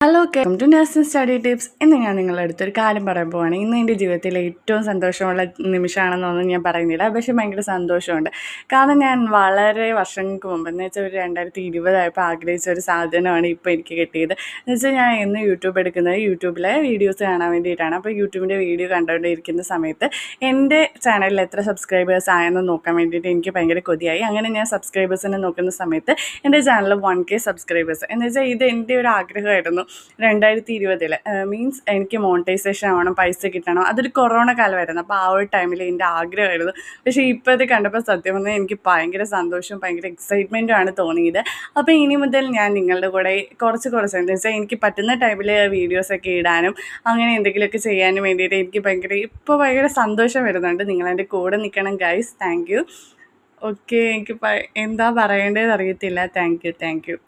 Hello welcome to nursing study tips. ഇന്ന് ഞാൻ നിങ്ങളുടെ അടുത്തൊരു കാര്യം പറയാൻ പോവാണ്. ഇന്ന് എൻ്റെ ജീവിതത്തിലെ ഏറ്റവും സന്തോഷമുള്ള നിമിഷമാണെന്നൊന്നും ഞാൻ പറയുന്നില്ല, പക്ഷേ ഭയങ്കര സന്തോഷമുണ്ട്. കാരണം ഞാൻ വളരെ വർഷങ്ങൾക്ക് മുമ്പ് എന്ന് വെച്ചാൽ ഒരു 2020 ആഗ്രഹിച്ച ഒരു സാധനമാണ് ഇപ്പോൾ എനിക്ക് കിട്ടിയത്. എന്ന് വെച്ചാൽ ഞാൻ എന്ന് യൂട്യൂബ് എടുക്കുന്നത് യൂട്യൂബിലെ വീഡിയോസ് കാണാൻ വേണ്ടിയിട്ടാണ്. അപ്പോൾ യൂട്യൂബിൻ്റെ വീഡിയോ കണ്ടുകൊണ്ടിരിക്കുന്ന സമയത്ത് എൻ്റെ ചാനലിൽ എത്ര സബ്സ്ക്രൈബേഴ്സ് ആയെന്ന് നോക്കാൻ വേണ്ടിയിട്ട് എനിക്ക് ഭയങ്കര കൊതിയായി. അങ്ങനെ ഞാൻ സബ്സ്ക്രൈബേഴ്സിനെ നോക്കുന്ന സമയത്ത് എൻ്റെ ചാനൽ 1K സബ്സ്ക്രൈബേഴ്സ്. എന്ന് വെച്ചാൽ ഇത് എൻ്റെ ഒരു ആഗ്രഹമായിരുന്നു 2020 മീൻസ് എനിക്ക് മോണിറ്റൈസേഷൻ ആവണം, പൈസ കിട്ടണം. അതൊരു കൊറോണ കാലമായിരുന്നു. അപ്പോൾ ആ ഒരു ടൈമിൽ എൻ്റെ ആഗ്രഹമായിരുന്നു. പക്ഷേ ഇപ്പോൾ ഇത് കണ്ടപ്പോൾ സത്യം പറഞ്ഞാൽ എനിക്ക് ഭയങ്കര സന്തോഷവും ഭയങ്കര എക്സൈറ്റ്മെൻറ്റും ആണ് തോന്നിയത്. അപ്പോൾ ഇനി മുതൽ ഞാൻ നിങ്ങളുടെ കൂടെ കുറച്ച് എന്ന് വെച്ചാൽ എനിക്ക് പറ്റുന്ന ടൈമിൽ വീഡിയോസൊക്കെ ഇടാനും അങ്ങനെ എന്തെങ്കിലുമൊക്കെ ചെയ്യാനും വേണ്ടിയിട്ട് എനിക്ക് ഇപ്പോൾ ഭയങ്കര സന്തോഷം വരുന്നുണ്ട്. നിങ്ങളെൻ്റെ കൂടെ നിൽക്കണം ഗൈസ്. Thank you. ഓക്കെ, എനിക്ക് എന്താ പറയേണ്ടതെന്ന് അറിയത്തില്ല. Thank you.